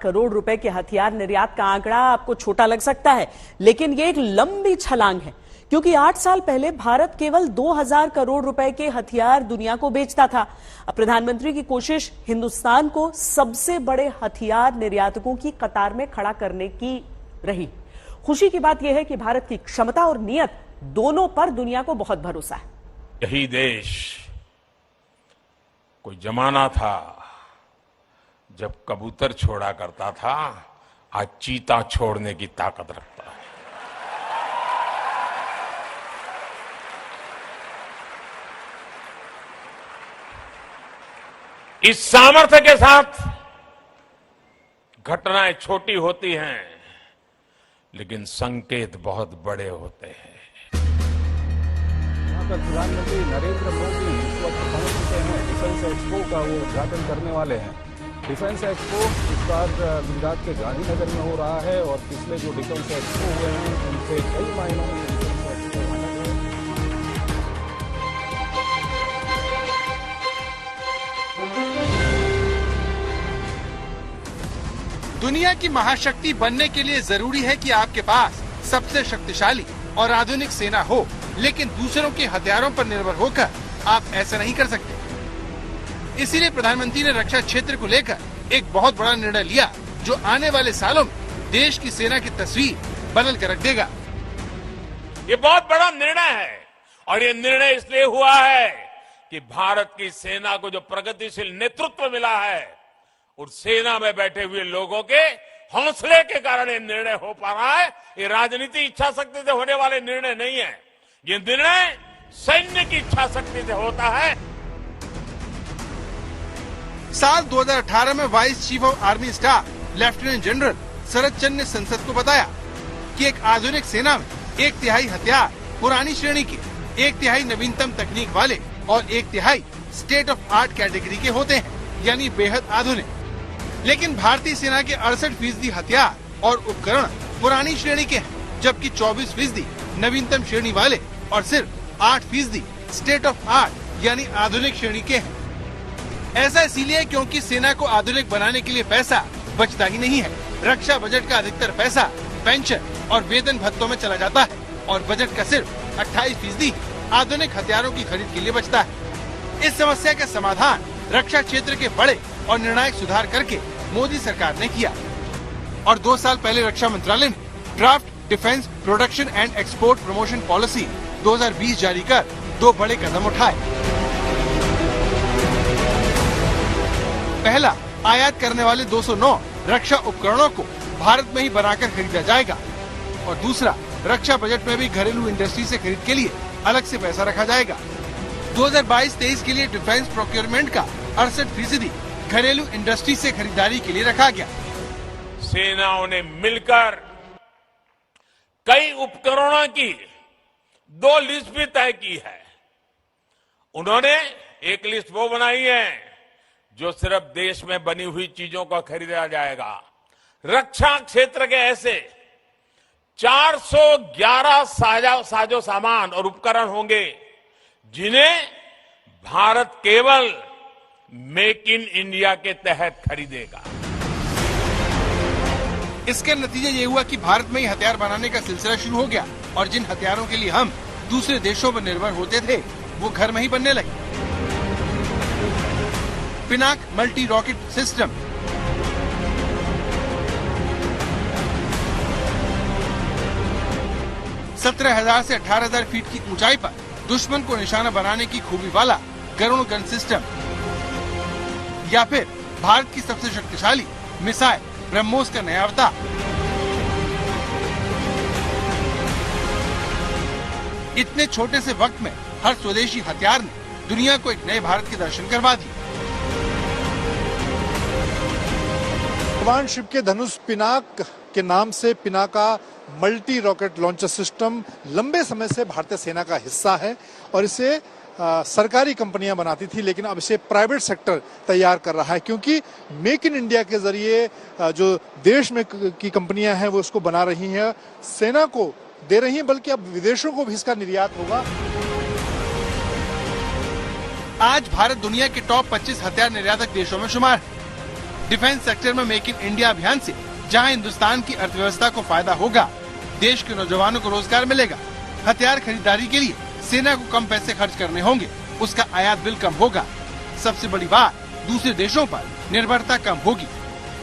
करोड़ रुपए के हथियार निर्यात का आंकड़ा आपको छोटा लग सकता है, लेकिन ये एक लंबी छलांग है, क्योंकि 8 साल पहले भारत केवल 2000 करोड़ रुपए के हथियार दुनिया को बेचता था। अब प्रधानमंत्री की कोशिश हिंदुस्तान को सबसे बड़े हथियार निर्यातकों की कतार में खड़ा करने की रही। खुशी की बात यह है कि भारत की क्षमता और नियत दोनों पर दुनिया को बहुत भरोसा है। यही देश कोई जमाना था जब कबूतर छोड़ा करता था, आज चीता छोड़ने की ताकत रखता है। इस सामर्थ्य के साथ घटनाएं छोटी होती हैं, लेकिन संकेत बहुत बड़े होते हैं। यहाँ पर प्रधानमंत्री नरेंद्र मोदी इस वक्त पहुंच चुके हैं। डिफेंस एक्सपो का वो उद्घाटन करने वाले हैं। डिफेंस एक्सपो इस बार गुजरात के गांधीनगर में हो रहा है और पिछले जो डिफेंस एक्सपो हुए हैं उनसे कई मायनों में डिफेंस एक्सपो अलग है। दुनिया की महाशक्ति बनने के लिए जरूरी है कि आपके पास सबसे शक्तिशाली और आधुनिक सेना हो, लेकिन दूसरों के हथियारों पर निर्भर होकर आप ऐसा नहीं कर सकते। इसीलिए प्रधानमंत्री ने रक्षा क्षेत्र को लेकर एक बहुत बड़ा निर्णय लिया, जो आने वाले सालों में देश की सेना की तस्वीर बदल कर रख देगा। ये बहुत बड़ा निर्णय है और ये निर्णय इसलिए हुआ है कि भारत की सेना को जो प्रगतिशील नेतृत्व मिला है, उस सेना में बैठे हुए लोगों के हौसले के कारण ये निर्णय हो पा रहा है। ये राजनीति इच्छा शक्ति से होने वाले निर्णय नहीं है, ये निर्णय सैन्य की इच्छा शक्ति से होता है। साल 2018 में vice chief of army staff lieutenant general Sharad Chandra ने संसद को बताया कि एक आधुनिक सेना में 1/3 हथियार पुरानी श्रेणी के, 1/3 नवीनतम तकनीक वाले और 1/3 स्टेट ऑफ आर्ट कैटेगरी के होते हैं, यानी बेहद आधुनिक। लेकिन भारतीय सेना के 68% हथियार और उपकरण पुरानी श्रेणी के हैं, जबकि 24% नवीनतम श्रेणी वाले और सिर्फ 8% स्टेट ऑफ आर्ट यानी आधुनिक श्रेणी के हैं। ऐसा इसीलिए क्योंकि सेना को आधुनिक बनाने के लिए पैसा बचता ही नहीं है। रक्षा बजट का अधिकतर पैसा पेंशन और वेतन भत्तों में चला जाता है और बजट का सिर्फ 28% आधुनिक हथियारों की खरीद के लिए बचता है। इस समस्या का समाधान रक्षा क्षेत्र के बड़े और निर्णायक सुधार करके मोदी सरकार ने किया और 2 साल पहले रक्षा मंत्रालय ने draft defence production and export promotion policy 2020 जारी कर 2 बड़े कदम उठाए। पहला, आयात करने वाले 209 रक्षा उपकरणों को भारत में ही बनाकर खरीदा जाएगा और दूसरा, रक्षा बजट में भी घरेलू इंडस्ट्री से खरीद के लिए अलग से पैसा रखा जाएगा। 2022-23 के लिए डिफेंस प्रोक्योरमेंट का 68% घरेलू इंडस्ट्री से खरीदारी के लिए रखा गया। सेनाओं ने मिलकर कई उपकरणों की 2 लिस्ट भी तय की है। उन्होंने एक लिस्ट वो बनाई है जो सिर्फ देश में बनी हुई चीजों का खरीदा जाएगा। रक्षा क्षेत्र के ऐसे 411 साजो सामान और उपकरण होंगे जिन्हें भारत केवल मेक इन इंडिया के तहत खरीदेगा। इसका नतीजा ये हुआ कि भारत में ही हथियार बनाने का सिलसिला शुरू हो गया और जिन हथियारों के लिए हम दूसरे देशों पर निर्भर होते थे, वो घर में ही बनने लगे। पिनाक मल्टी रॉकेट सिस्टम, $17,000 से 18,000 फीट की ऊंचाई पर दुश्मन को निशाना बनाने की खूबी वाला गरुड़ गन सिस्टम, या फिर भारत की सबसे शक्तिशाली मिसाइल ब्रह्मोस का नया अवतार। इतने छोटे से वक्त में हर स्वदेशी हथियार ने दुनिया को एक नए भारत के दर्शन करवा दिए। कमांड शिप के धनुष पिनाक के नाम से Pinaka multi rocket launcher system लंबे समय से भारतीय सेना का हिस्सा है और इसे सरकारी कंपनियां बनाती थी, लेकिन अब इसे प्राइवेट सेक्टर तैयार कर रहा है, क्योंकि मेक इन इंडिया के जरिए जो देश में की कंपनियां हैं वो इसको बना रही हैं, सेना को दे रही हैं, बल्कि अब विदेशों को भी इसका निर्यात होगा। आज भारत दुनिया के टॉप 25 हथियार निर्यातक देशों में शुमार है। डिफेंस सेक्टर में मेक इन इंडिया अभियान से जहां हिंदुस्तान की अर्थव्यवस्था को फायदा होगा, देश के नौजवानों को रोजगार मिलेगा। हथियार खरीदारी के लिए सेना को कम पैसे खर्च करने होंगे, उसका आयात बिल कम होगा। सबसे बड़ी बात, दूसरे देशों पर निर्भरता कम होगी।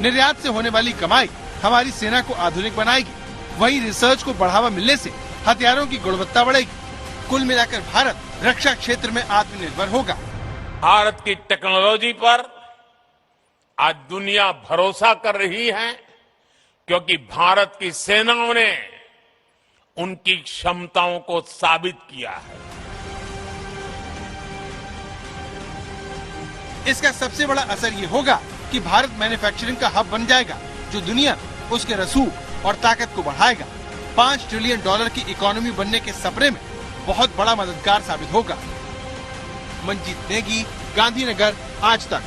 निर्यात से होने वाली कमाई हमारी सेना को आधुनिक बनाएगी। वहीं रिसर्च को बढ़ावा मिलने से हथियारों की गुणवत्ता बढ़ेगी। कुल मिलाकर भारत रक्षा क्षेत्र में आत्मनिर्भर होगा। भारत की टेक्नोलॉजी पर आज दुनिया भरोसा कर रही है, क्योंकि भारत की सेनाओं ने उनकी क्षमताओं को साबित किया है। इसका सबसे बड़ा असर ये होगा कि भारत मैन्युफैक्चरिंग का हब बन जाएगा, जो दुनिया उसके रसूख और ताकत को बढ़ाएगा। $5 ट्रिलियन की इकोनॉमी बनने के सपने में बहुत बड़ा मददगार साबित होगा। मंजीत नेगी, गांधीनगर, आज तक।